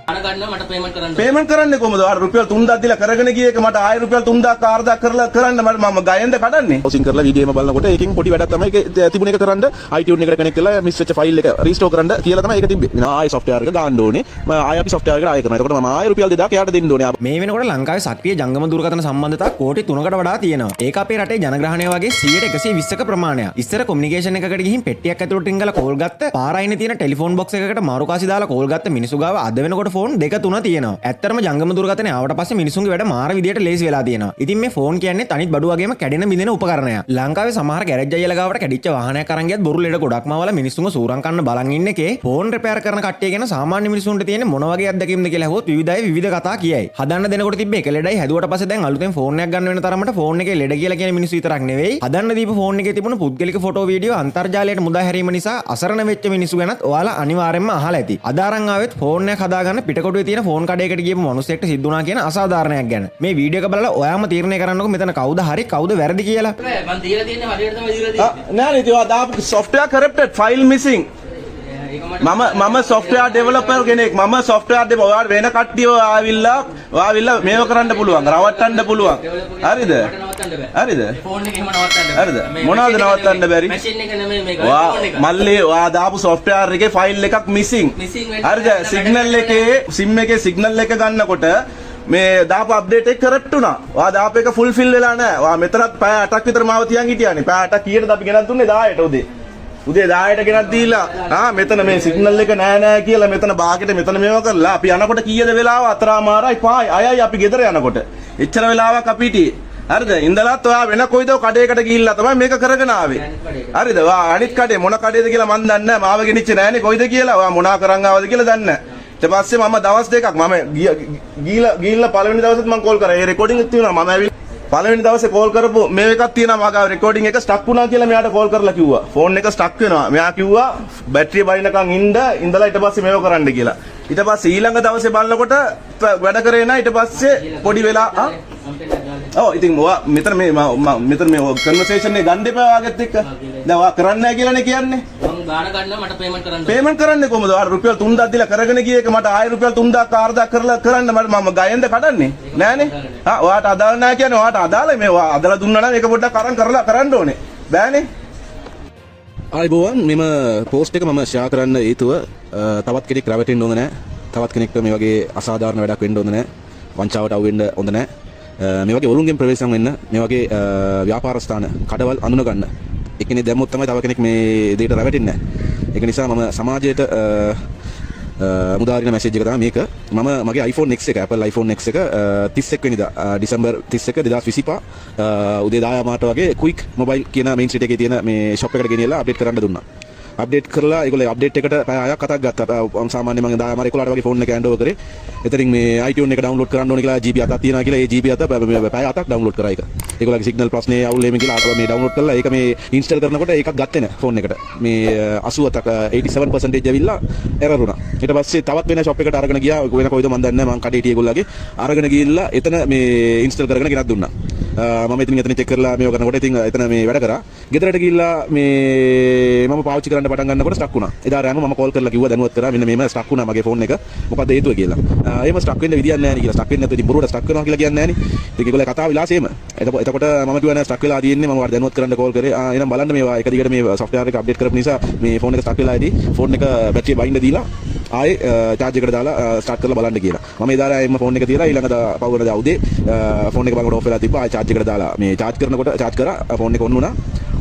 Payment කරන්නේ කොහමද? ආ රුපියල් 3000 දීලා කරගෙන ගිය එක මට ආයෙ රුපියල් 3000 4000 කරලා කරන්න මම ගයෙන්ද කඩන්නේ. හවුසින් කරලා වීඩියෝ එක බලනකොට ඒකෙන් පොඩි වැඩක් තමයි ඒක තිබුණ එක කරන්න iTunes එකට කනෙක්ට් කරලා මිස් වෙච්ච ෆයිල් එක රීස්ටෝර් කරන්න කියලා තමයි ඒක තිබ්බේ. මම ආයෙ software එක ගන්න ඕනේ. මම ආයෙ අපි software එකට ආයෙ කරනවා. එතකොට මම ආයෙ රුපියල් 2000 එයාට දෙන්න ඕනේ. මේ වෙනකොට ලංකාවේ සක්‍රිය ජංගම දුරකථන සම්බන්ධතා කෝටි 3කට වඩා තියෙනවා. ඒක අපේ රටේ ජනග්‍රහණය වගේ 100%ක ප්‍රමාණයක්. ඉස්සර කොමියුනිකේෂන් එකකට ගිහින් පෙට්ටියක් ඇතුළට රින්ගලා කෝල් ගත්ත පාරයිනේ තියෙන ටෙලිෆෝන් බොක්ස් එකකට මාරුකාසි දාලා කෝල් ගත්ත මිනිස්සු ගාව අද වෙනකොට ෆෝන් 2-3 තියෙනවා. ඇත්තටම ජංගම දුරකථනය ආවට පස්සේ මිනිස්සුන්ගේ වැඩ මාර විදියට ලේසි වෙලා තියෙනවා. ඉතින් මේ ෆෝන් කියන්නේ තනිත් බඩු වගේම කැඩෙන බිඳෙන උපකරණයක්. ලංකාවේ සමහර ගෑරේජ් අයියලා ගාවට කැඩිච්ච වාහනයක් අරන් ගියත් බොරු ලෙඩ ගොඩක්ම වල මිනිස්සුන්ව සූරම් කන්න බලන් ඉන්න එකේ ෆෝන් රිපෙයාර් කරන කට්ටිය ගැන සාමාන්‍ය මිනිස්සුන්ට තියෙන මොන වගේ අත්දැකීම්ද කියලා අහුවොත් විවිධ අය විවිධ කතා කියයි. හදන්න දෙනකොට තිබ්බ එක ලෙඩයි හැදුවට පස්සේ දැන් අලුතෙන් ෆෝන් එකක් ගන්න වෙන තරමට ෆෝන් එකේ ලෙඩ කියලා කියන මිනිස්සු විතරක් නෙවෙයි හදන්න දීපු ෆෝන් එකේ තිබුණු පුද්ගලික ෆොටෝ වීඩියෝ අන්තර්ජාලයට මුදා හැරීම නිසා අසරණ වෙච්ච මිනිස්සු ගැනත් ඔයාලා අනිවාර්යයෙන්ම අහලා ඇති. අද අරන් ආවෙත් ෆෝන් එක හදාගන්න පිටකොටුවේ තියෙන ෆෝන් කඩේකට ගියපු මිනිස්සෙක්ට සිද්ධ වුණා කියන අසාධාරණයක් ගැන. මේ වීඩියෝ එක බලලා ඔයාම තීරණය කරන්නකො මෙතන කවුද හරි කවුද වැරදි කියලා. මම දීලා තියෙන්නේ හරියට තමයි දීලා තියෙන්නේ. නෑ නේද? ඔයා දාපු software corrupted file missing. මම software developer කෙනෙක්. මම software developer ඔයාලා වෙන කට්ටිය ආවිල්ලා මේව කරන්න පුළුවන්. රවට්ටන්න පුළුවන්. හරිද? හරිද? ෆෝන් එක එහෙම නවත්තන්න බෑ. හරිද? මොනවද නවත්තන්න බැරි? මැෂින් එක නෙමෙයි මේක. ෆෝන් එක. මල්ලේ ඔයා දාපු software එකේ file එකක් missing. හරිද? signal එකේ sim එකේ signal එක ගන්නකොට මේ දාපු අප්ඩේට් එක කරප්ට් වුණා. ඔයා දාපු එක ෆුල්ෆිල් වෙලා නැහැ. ඔයා මෙතනත් පැය 8ක් විතර මාව තියන් හිටියානේ. පැය 8ක් කීයටද අපි ගෙනත් දුන්නේ 10ට උදේ. උදේ 10ට ගෙනත් දීලා මෙතන මේ සිග්නල් එක නෑ කියලා මෙතන බාගෙට මෙතන මේව කරලා අපි යනකොට කීයද වෙලාව 4:00යි 5යි අපි ගෙදර යනකොට. එච්චර වෙලාවක් අපි හිටියේ. හරිද? ඉඳලාත් ඔයා වෙන කොයිද කඩේකට ගිහිල්ලා තමයි මේක කරගෙන ආවේ. හරිද? ඔයා අනිත් කඩේ මොන කඩේද කියලා මන් දන්නේ නැහැ. මාව ගෙනිච්ච නෑනේ කොයිද කියලා. ඔයා මොනා කරන් ආවද කියලා දන්නේ නැහැ. ඊට පස්සේ මම දවස් දෙකක් මම ගිහිල්ලා පළවෙනි දවසෙත් මම කෝල් කරා. ඒ රෙකෝඩින් එක තියෙනවා. මම ඇවිල්ලා පළවෙනි දවසේ කෝල් කරපු මේ එකක් තියෙනවා මගාව රෙකෝඩින් එක ස්ටක් වුණා කියලා මෙයාට කෝල් කරලා කිව්වා. ෆෝන් එක ස්ටක් වෙනවා. මෙයා කිව්වා බැටරිය බයිනකන් ඉඳලා ඊට පස්සේ මේව කරන්න කියලා. ඊට පස්සේ ඊළඟ දවසේ බලනකොට වැඩ කරේ නැහැ. ඊට පස්සේ පොඩි වෙලා ඔව් ඉතින් මෙතන මේ කන්වර්සේෂන් එක ගන්න එපා වාගෙත් එක්ක. දැන් ඔයා කරන්නේ නැහැ කියලානේ කියන්නේ. මම ගාන ගන්න මට පේමන්ට් කරන්න. පේමන්ට් කරන්නේ කොහමද? ආ රුපියල් 3000 දීලා කරගෙන ගිය එක මට ආයෙ රුපියල් 3000 4000 කරලා කරන්න මම ගයෙන්ද කඩන්නේ. නෑනේ. ඔයාට අදාළ නැහැ කියන්නේ ඔයාට අදාළයි මේ ඔයා අදාළ දුන්නා නම් ඒක පොඩ්ඩක් අරන් කරලා කරන්න ඕනේ. බෑනේ. ආයිබෝවන් මෙම පෝස්ට් එක මම ෂෙයා කරන්න හේතුව තවත් කෙනෙක් රැවටෙන්න ඕන නැහැ. තවත් කෙනෙක්ට මේ වගේ අසාධාරණ වැඩක් වෙන්න ඕන නැහැ. වංචාවට අවු වෙන්න හොඳ නැහැ. මේ වගේ ඔලුන්ගෙන් ප්‍රවේශම් වෙන්න මේ වගේ ව්‍යාපාර ස්ථාන කඩවල් අඳුන ගන්න. එකනේ දැම්මොත් තමයි තව කෙනෙක් මේ දෙයට රැවටෙන්නේ නැහැ. ඒක නිසා මම සමාජයට මුදාරින මැසේජ් එක තමයි මේක. මම මගේ iPhone X එක Apple iPhone X එක 31 වෙනිදා දෙසැම්බර් 31 2025 උදේ 10 මාට වගේ quick mobile කියන main street එකේ තියෙන මේ shop එකට ගෙනියලා අප්ඩේට් කරන්න දුන්නා. අප්ඩේට් කරලා ඒගොල්ලෝ අප්ඩේට් එකට පැය 6ක් අතක් ගත්තා. සාමාන්‍යයෙන් මම 10 මාර 11ට වගේ ෆෝන් එක හෑන්ඩ් ඕවර් කරේ. එතනින් මේ iTunes එක ඩවුන්ලෝඩ් කරන්න ඕනේ කියලා GB 7ක් තියෙනවා කියලා ඒ GB 7 පැය 7ක් ඩවුන්ලෝඩ් කරා ඒක. ඒගොල්ලෝගේ සිග්නල් ප්‍රශ්නේ අවුල් එමෙ කියලා මේ ඩවුන්ලෝඩ් කරලා ඒක මේ ඉන්ස්ටෝල් කරනකොට ඒකක් ගත්තේ නැහැ ෆෝන් එකට. මේ 87ක් 87% ඇවිල්ලා එරර් වුණා. ඊට පස්සේ තවත් වෙන shop එකට අරගෙන ගියා. වෙන කොයිද මන් දන්නේ නැහැ. මං කඩේ හිටියේ ඒගොල්ලෝගේ අරගෙන ගිහිල්ලා එතන මේ ඉන්ස්ටෝල් කරගෙන ගෙනත් දුන්නා. මම ඉතින් එතන චෙක් කරලා මේව කරනකොට ඉතින් එතන මේ වැඩ කරා. ගෙදරට ගිහිල්ලා මේ මම පාවිච්චි කරන්න පටන් ගන්නකොට ස්ටක් වුණා. එදා රෑම මම කෝල් කරලා කිව්වා දැනුවත් කරා මෙන්න මේම ස්ටක් වුණා මගේ ෆෝන් එක. මොකද්ද හේතුව කියලා. එහෙම ස්ටක් වෙන්න විදියක් නැහැ නේ කියලා. ස්ටක් වෙන්නේ නැත්නම් ඉතින් බොරුවට ස්ටක් වෙනවා කියලා කියන්නේ නැහැ නේ. ඉතින් ඒගොල්ලෝ කතාව විලාසෙම. එතකොට මම කිව්වා නෑ ස්ටක් වෙලා තියෙන්නේ මම දැනුවත් කරන්න කෝල් කරේ. එහෙනම් බලන්න මේවා එක දිගට මේ software එක අප්ඩේට් කරපු නිසා මේ ෆෝන් එක ස්ටක් වෙලා ඉදී ෆෝන් එක බැටරිය බයින්න දීලා ආයේ charge එකට දාලා ස්ටාර්ට් කරලා බලන්න කියලා. මම එදා රෑම ෆෝන් එක තියලා ඊළඟ පවුරද අවුදේ ෆෝන් එක බලනකොට ඔෆ් වෙලා තිබ්බා. ආයේ charge එකට දාලා මේ charge කරනකොට charge කරා ෆෝන් එක ඔන් වුණා.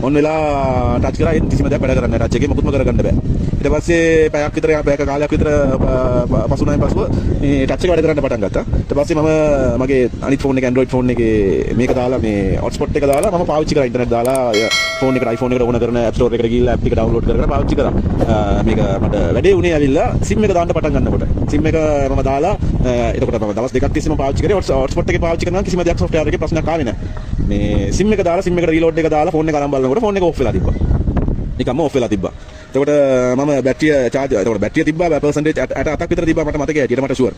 ඔන් වෙලා ටච් කරා ඒ කිසිම දෙයක් වැඩ කරන්නේ නැහැ. ටච් එකේ මොකුත්ම කරගන්න බෑ. ඊට පස්සේ පැයක් විතර පැයක කාලයක් විතර පසුනායින් පසුව මේ ටච් එක වැඩ කරන්න පටන් ගත්තා. ඊට පස්සේ මම මගේ අනිත් ෆෝන් එක Android ෆෝන් එකේ මේක දාලා මේ hotspot එක දාලා මම පාවිච්චි කරා ඉන්ටර්නෙට් දාලා ෆෝන් එකට iPhone එකට ඕන කරන App Store එකට ගිහිල්ලා app එක download කරගෙන පාවිච්චි කරා. මේක මට වැඩේ උනේ ඇවිල්ලා SIM එක දාන්න පටන් ගන්නකොට. SIM එක මම දාලා එතකොට මම දවස් දෙකක් තිස්සේ මම පාවිච්චි කරේ hotspot එකේ පාවිච්චි කරනවා කිසිම දෙයක් software එකේ ප්‍රශ්නයක් ආවේ නැහැ. මේ SIM එක දාලා SIM එකට reload එක දාලා ෆෝන් එක අරන් බලනකොට ෆෝන් එක off වෙලා තිබ්බා. නිකම්ම off වෙලා තිබ්බා. එතකොට මම බැටරිය charge එතකොට බැටරිය තිබ්බා percentage 8ක් විතර තිබ්බා මට මතකයි හැටියට මට ෂුවර්.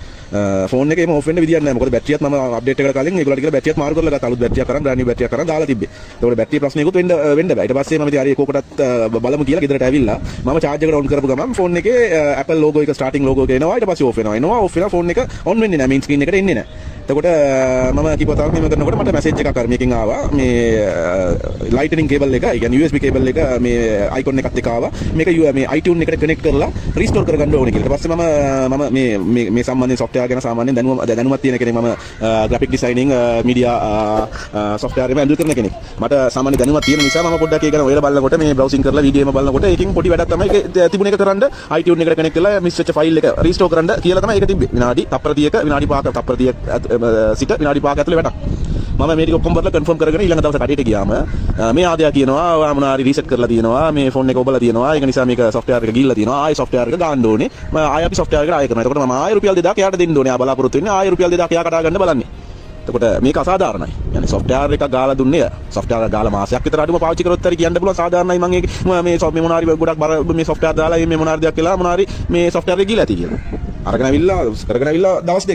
ෆෝන් එකේම ඔෆ් වෙන්න විදියක් නැහැ. මොකද බැටරියත් මම අප්ඩේට් එකට කලින් ඒගොල්ලෝ කියලා බැටරියත් මාරු කරලා ගත්තා. අලුත් බැටරියක් කරන් බ්‍රෑන්ඩ් නිව් බැටරියක් කරන් දාලා තිබ්බේ. එතකොට බැටරිය ප්‍රශ්නයකුත් වෙන්න බෑ. ඊට පස්සේ මම ඉතින් හරි ඒකකටත් බලමු කියලා ගෙදරට ඇවිල්ලා මම charge එකට on කරපු ගමන් ෆෝන් එකේ Apple logo එක starting logo එක එනවා. ඊට පස්සේ off වෙනවා. off වෙනවා ෆෝන් එක on වෙන්නේ නැහැ. main screen එකට එන්නේ නැහැ. එතකොට මම කිව්වා තාම මේක කරනකොට මට මැසේජ් එකක් ආවා මේකෙන් ආවා මේ lightning cable එක ඒ කියන්නේ USB cable එක මේ icon එකත් එක්ක ආවා මේක මේ iTunes එකට connect කරලා restore කරගන්න ඕනේ කියලා. ඊට පස්සේ මම මේ සම්බන්ධයෙන් software ගැන සාමාන්‍යයෙන් දැනුමක් තියෙන කෙනෙක්. මම graphic designing media software එකම ඇඳුල් කරන කෙනෙක්. මට සාමාන්‍ය දැනුමක් තියෙන නිසා මම පොඩ්ඩක් ඒක ගැන ඔයලා බලනකොට මේ browsing කරලා video එක බලනකොට ඒකෙන් පොඩි වැඩක් තමයි ඒක තිබුණ එක කරන්න iTunes එකට connect කරලා miss වෙච්ච file එක restore කරන්න කියලා තමයි ඒක තිබ්බේ. විනාඩි තප්පර 30ක විනාඩි 5ක තප්පර 30ක සිට විනාඩි 5ක ඇතුලේ වැඩක්. මම මේ ටික ඔක්කොම කරලා කන්ෆර්ම් කරගෙන ඊළඟ දවසේ කඩේට ගියාම මේ ආදයා කියනවා ඔයා මොනාරි රීසෙට් කරලා තියෙනවා මේ ෆෝන් එක ඔබලා තියෙනවා ඒක නිසා මේක software එක ගිහිල්ලා තියෙනවා ආයෙ software එක දාන්න ඕනේ මම ආයෙ අපි software එකට ආයෙ කරනවා. එතකොට මම ආයෙ රුපියල් 2000ක් එයාට දෙන්න ඕනේ. ආ බලාපොරොත්තු වෙන්නේ ආයෙ රුපියල් 2000ක් එයා කඩා ගන්න බලන්නේ. එතකොට මේක අසාධාරණයි. يعني software එකක් ගාලා දුන්නේ software එක ගාලා මාසයක් විතර අඩුම පාවිච්චි කරොත් හරි කියන්න පුළුවන් සාධාරණයි. මම මේ මොනාරි ගොඩක් බර මේ software දාලා මේ මොනාරි දෙයක් කියලා මොනාරි මේ software එක ගිහලා ඇති කියලා. අරගෙන අවිල්ලා දවස්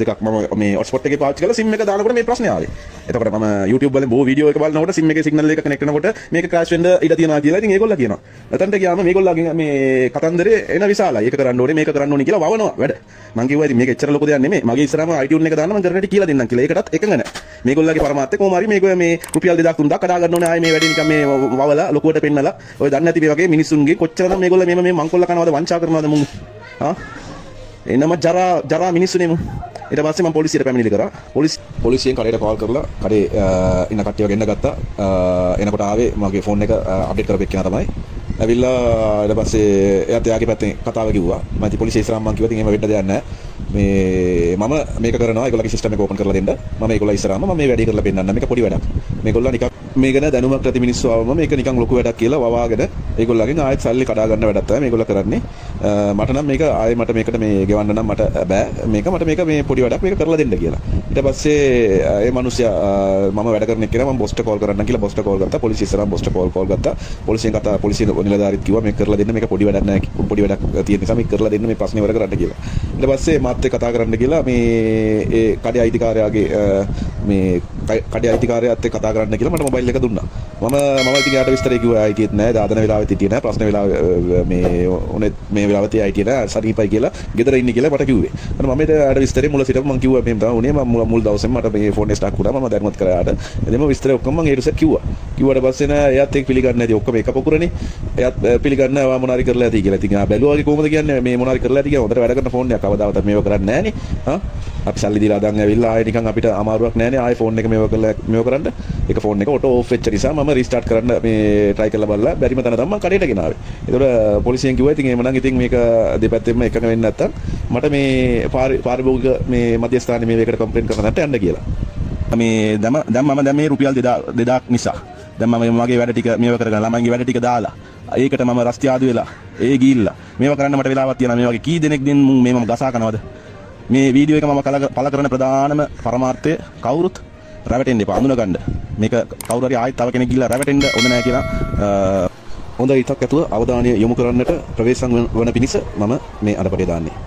දෙකක් මම මේ hotspot එකේ පාවිච්චි කරලා SIM එක දානකොට මේ ප්‍රශ්නේ ආවේ. එතකොට මම YouTube වලින් බොහෝ වීඩියෝ එක බලනකොට SIM එකේ signal එක connect කරනකොට මේක crash වෙන්න ඉඩ තියෙනවා කියලා. ඉතින් ඒගොල්ලෝ කියනවා. එතනට ගියාම මේගොල්ලෝගේ මේ කතන්දරේ එන විශාලයි. ඒක කරන්න ඕනේ මේක කරන්න ඕනේ කියලා වවනවා වැඩ. මං කිව්වා ඉතින් මේක එච්චර ලොකු දෙයක් නෙමෙයි. මගේ ඉස්සරහම iTunes එක දාන්න මං කරන්නට කියලා දෙන්නම් කියලා. ඒකටත් එකඟ නැහැ. මේගොල්ලෝගේ පරමාර්ථය කොහොම හරි මේක මේ රුපියල් 2000 3000 කඩා ගන්න ඕනේ. ආයේ මේ වැඩේ නිකන් මේ වවලා ලොකුවට පෙන්නලා ඔය දන්නේ නැති මේ වගේ මිනිස්සුන්ගේ කොච්චරනම් මේගොල්ලෝ මේ මංකොල්ල කනවද වංචා කරනවද මුන්. එනම ජරා මිනිස්සුනේ මම. ඊට පස්සේ මම පොලිසියට පැමිණිලි කරා. පොලිසියෙන් කඩේට කෝල් කරලා කඩේ ඉන්න කට්ටියව ගෙන්න ගත්තා. එනකොට ආවේ මගේ ෆෝන් එක අප්ඩේට් කරපු එක්කෙනා තමයි. ඇවිල්ලා ඊට පස්සේ එයාත් එයාගේ පැත්තෙන් කතාව කිව්වා. මම ඉතින් පොලිසිය ඉස්සරහම මම කිව්වා ඉතින් එහෙම වෙන්න දෙයක් නැහැ. මේ මම මේක කරනවා ඒගොල්ලෝගේ සිස්ටම් එක ඕපන් කරලා දෙන්න. මම ඒගොල්ලෝ ඉස්සරහම මම මේ වැඩේ කරලා පෙන්නන්න. මේක පොඩි වැඩක්. මේගොල්ලෝ නිකන් මේ ගැන දැනුමක් නැති මිනිස්සු ආවම මේක නිකන් ලොකු වැඩක් කියලා වවාගෙන ඒගොල්ලෝගෙන් ආයෙත් සල්ලි කඩා ගන්න වැඩක් තමයි මේගොල්ලෝ කරන්නේ. මට නම් මේක ආයෙ මට මේකට මේ ගෙවන්න නම් මට බෑ. මට මේක මේ පොඩි වැඩක් මේක කරලා දෙන්න කියලා. ඊට පස්සේ ඒ මිනිස්සයා මම වැඩ කරන එක්කෙනා මම බොස්ට කෝල් කරන්න කියලා බොස්ට කෝල් ගත්තා. පොලිසිය ඉස්සරහම බොස්ට කෝල් ගත්තා. පොලිසිය නිලධාරීත් කිව්වා මේක කරලා දෙන්න මේක පොඩි වැඩක් නෑ. පොඩි වැඩක් තියෙන නිසා මේක කරලා දෙන්න මේ ප්‍රශ්නේ ඉවර කරන්න කියලා. ඊට පස්සේ මාත් එක්ක කතා කරන්න කියලා මේ ඒ කඩේ අයිතිකාරයාගේ මේ කඩේ අයිතිකාරයාත් එක්ක කතා කරන්න කියලා මට මොබයිල් එක දුන්නා. මම ඉතින් යාට විස්තරය කිව්වා ITත් නෑ දාදන වෙලාවෙත් හිටියේ නෑ ප්‍රශ්න වෙලාව මේ උනේ මේ වෙලාවට IT නෑ සරීපයි කියලා ගෙදර ඉන්නේ කියලා මට කිව්වේ. මම යාට විස්තරේ මුල සිටම මම කිව්වා මේ තමයි උනේ මම මුල් දවසේම මට මේ ෆෝන් එක ස්ටාක් වුණා මම දැනුවත් කරා යාට. එදෙම විස්තරය ඔක්කොම මම ඊට පස්සේ කිව්වා. කිව්වට පස්සේ නෑ එයාත් ඒක පිළිගන්නේ නැති ඔක්කොම එක පොකුරනේ. එයාත් පිළිගන්නේ නැහැ මොනාරි කරලා ඇති කියලා. ඉතින් ආ බැලුවා වගේ කොහොමද කියන්නේ මේ මොනාරි කරලා ඇති කියලා හොඳට වැඩ කරන ෆෝන් එකක් කවදාවත් මේව කරන්නේ නෑනේ. අපි සල්ලි දීලා අදන් ඇවිල්ලා ආයෙ නිකන් අපිට අමාරුවක් නෑනේ ආයෙ ෆෝන් එක මේව කරන්න. ඒක ෆෝන් එක ඔටෝ ඕෆ් වෙච්ච නිසා මම රීස්ටාර්ට් කරන්න මේ try කරලා බලලා බැරිම තැන තමයි මම කඩේට ගෙනාවේ. ඒතකොට පොලිසියෙන් කිව්වා ඉතින් එහෙමනම් ඉතින් මේක දෙපැත්තෙම එකඟ වෙන්නේ නැත්තම් මට මේ පාරිභෝගික මේ මධ්‍යස්ථානයේ මේ වේකට කම්ප්ලේන්ට් කරන්න නැත්නම් යන්න කියලා. මේ දැන් මම මේ රුපියල් 2000ක් නිසා දැන් මම මගේ වැඩ ටික මේව කරගෙන ළමයින්ගේ වැඩ ටික දාලා ඒකට මම රස්ති ආදු වෙලා ඒ ගිහිල්ලා මේව කරන්න මට වෙලාවක් තියෙනවා. මේ වගේ කී දෙනෙක් දින් මේ මම ගසා කනවද? මේ වීඩියෝ එක මම පළ කරන ප්‍රධානම පරමාර්ථය කවුරුත් රැවටෙන්න එපා අඳුන ගන්න. මේක කවුරු හරි ආයෙත් තව කෙනෙක් ගිහලා රැවටෙන්න හොඳ නැහැ කියලා හොඳ හිතක් ඇතුව අවධානය යොමු කරන්නට ප්‍රවේශම් වන පිණිස මම මේ අඩපඩේ දාන්නේ.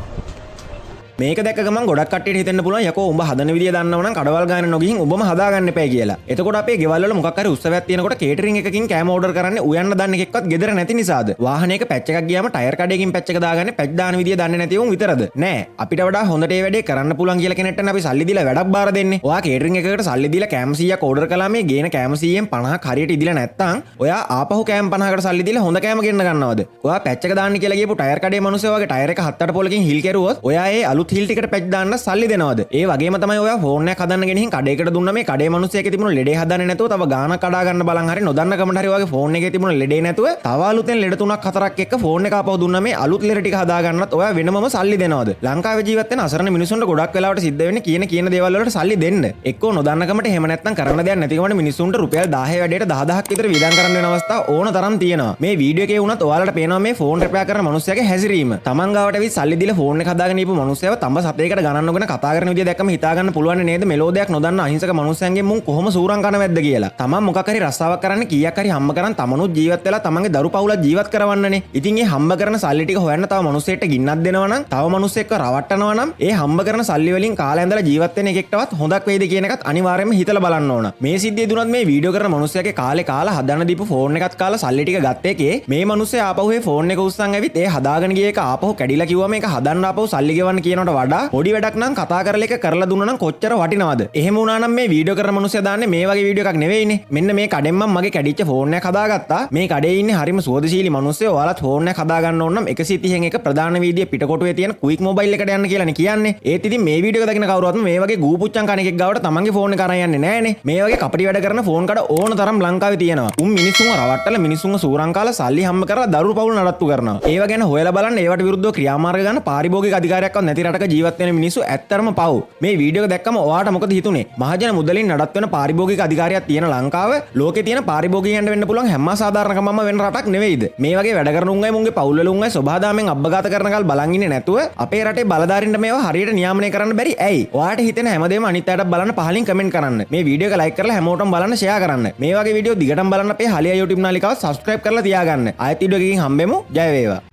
මේක දැක්ක ගමන් ගොඩක් කට්ටියට හිතෙන්න පුළුවන් යකෝ උඹ හදන විදිය දන්නව නම් කඩවල් ගාන නොගිහින් ඔබම හදාගන්න එපයි කියලා. එතකොට අපේ ගෙවල් වල මොකක් හරි උත්සවයක් තියෙනකොට කේටරින් එකකින් කෑම ඕඩර් කරන්නේ උයන්න දන්න එකෙක්වත් ගෙදර නැති නිසාද? වාහනයක පැච් එකක් ගියාම ටයර් කඩේකින් පැච් එක දාගන්නේ පැච් දාන විදිය දන්නේ නැති උන් විතරද? නෑ. අපිට වඩා හොඳට ඒ වැඩේ කරන්න පුළුවන් කියලා කෙනෙක්ට අපි සල්ලි දීලා වැඩක් බාර දෙන්නේ. ඔයා කේටරින් එකකට සල්ලි දීලා කෑම 100ක් ඕඩර් කළා මේ ගේන කෑම 100න් 50ක් හරියට ඉදිලා නැත්තම් ඔයා ආපහු කෑම 50කට සල්ලි දීලා හොඳ කෑම ගෙන්න ගන්නවද? ඔයා පැච් එක දාන්න කියලා ගියපු ටයර් කඩේ මිනිස්සු වගේ ටයර් එක 7-8 පොලකින් හිල් කෙරුවොත් ඔයා ඒ අලුත් හිල් ටිකට පැච් දාන්න සල්ලි දෙනවද? ඒ වගේම තමයි ඔයා ෆෝන් එකක් හදන්න ගෙනihin කඩේකට දුන්න මේ කඩේ මිනිස්සෙක්ගේ තිබුණු ලෙඩේ හදන්නේ නැතුව තව ගානක් කඩා ගන්න බලන් හරි නොදන්න කමට හරි වගේ ෆෝන් එකේ තිබුණු ලෙඩේ නැතුව තව අලුතෙන් ලෙඩ 3-4ක් එක්ක ෆෝන් එක ආපහු දුන්න මේ අලුත් ලෙඩ ටික හදා ගන්නත් ඔයා වෙනමම සල්ලි දෙනවද? ලංකාවේ ජීවත් වෙන අසරණ මිනිස්සුන්ට ගොඩක් වෙලාවට සිද්ධ වෙන්නේ කියන දේවල් වලට සල්ලි දෙන්න. එක්කෝ නොදන්න කමට එහෙම නැත්නම් කරන්න දෙයක් නැති කමට මිනිස්සුන්ට රුපියල් 10 වැඩේට 10000ක් විතර වියදම් කරන්න වෙන අවස්ථා ඕන තරම් තියෙනවා. මේ වීඩියෝ එකේ වුණත් ඔයාලට පේනවා මේ ෆෝන් රිපෙයාර් කරන මිනිස්සයාගේ හැසිරීම. Taman ගාවට ඇවිත් සල්ලි දීලා ෆෝන් එක හදාගෙන ඉපු මිනිස්සයව තඹ සතේකට ගණන් නොගෙන කතා කරන විදිය දැක්කම හිතා ගන්න පුළුවන් නේද මෙලෝ දෙයක් නොදන්න අහිංසක මනුස්සයන්ගෙන් මුන් කොහොම සූරම් කන වැද්ද කියලා. තමන් මොකක් හරි රස්සාවක් කරන්න කීයක් හරි හම්බ කරන් තමනුත් ජීවත් වෙලා තමන්ගේ දරු පවුලත් ජීවත් කරවන්නනේ. ඉතින් ඒ හම්බ කරන සල්ලි ටික හොයන්න තව මනුස්සයෙක්ට ගින්නක් දෙනවා නම් තව මනුස්සයෙක්ව රවට්ටනවා නම් ඒ හම්බ කරන සල්ලි වලින් කාලය ඇඳලා ජීවත් වෙන එකෙක්ටවත් හොඳක් වෙයිද කියන එකත් අනිවාර්යයෙන්ම හිතලා බලන්න ඕන. මේ සිද්ධිය දුනත් මේ වීඩියෝ කරන මනුස්සයාගේ කාලේ කාලා හදන්න දීපු ෆෝන් එකත් කාලා සල්ලි ටික ගත්ත එකේ මේ මනුස්සයා ආපහු ඒ ෆෝන් එක උස්සන් ඇවිත් ඒ හදාගෙන ගිය එක ආපහු කැඩිලා කිව්වම ඒක හදන්න ආපහු සල්ලි ගෙවන්න කියනකට වඩා පොඩි වැඩක් නම් කතා කරලා එක කරලා දුන්නා නම් කොච්චර වටිනවද? එහෙම වුණා නම් මේ වීඩියෝ කරන මනුස්සයා දාන්නේ මේ වගේ වීඩියෝ එකක් නෙවෙයිනේ. මෙන්න මේ කඩෙන් මම මගේ කැඩිච්ච ෆෝන් එක හදාගත්තා. මේ කඩේ ඉන්නේ හරිම සුවදශීලී මනුස්සයෝ. ඔයාලත් ෆෝන් එක හදා ගන්න ඕන නම් 130න් එක ප්‍රධාන වීදියේ පිටකොටුවේ තියෙන ක්වික් මොබයිල් එකට යන්න කියලානේ කියන්නේ. ඒත් ඉතින් මේ වීඩියෝ එක දකින කවුරුවත්ම මේ වගේ ගූපුච්චන් කණ එකෙක් ගාවට තමන්ගේ ෆෝන් එක අරන් යන්නේ නෑනේ. මේ වගේ කපටි වැඩ කරන ෆෝන් කඩ ඕන තරම් ලංකාවේ තියෙනවා. උන් මිනිස්සුන්ව රවට්ටලා මිනිස්සුන්ව සූරං කාලා සල්ලි හම්බ කරලා දරු පවුල් නඩත්තු කරනවා. ඒව ගැන හොයලා බලන්න ඒවට විරුද්ධව ක්‍රියාමාර්ග ගන්න පාරිභෝගික අධිකාරියක්වත් නැති රටක ජීවත් වෙන මිනිස්සු ඇත්තරම පව්. මේ වීඩියෝ එක දැක්කම ඔයාට මොකද හිතුනේ? මහජන මුදලින් නඩත් වෙන පාරිභෝගික අධිකාරියක් තියෙන ලංකාව ලෝකේ තියෙන පාරිභෝගිකයන්ට වෙන්න පුළුවන් හැම සාධාරණකමම වෙන රටක් නෙවෙයිද? මේ වගේ වැඩ කරන උන්ගේ මුන්ගේ පවුල් වල උන්ගේ සබහාදාමෙන් අබ්බගත කරනකල් බලන් ඉන්නේ නැතුව අපේ රටේ බලධාරීන්ට මේවා හරියට නියාමනය කරන්න බැරි ඇයි? ඔයාට හිතෙන හැමදේම අනිත් අයට බලන්න පහලින් කමෙන්ට් කරන්න. මේ වීඩියෝ එක ලයික් කරලා හැමෝටම බලන්න ෂෙයා කරන්න. මේ වගේ වීඩියෝ දිගටම බලන්න අපේ හලියා YouTube නාලිකාව subscribe කරලා තියාගන්න. ආයෙත් වීඩියෝ එකකින් හම්බෙමු. ජය වේවා.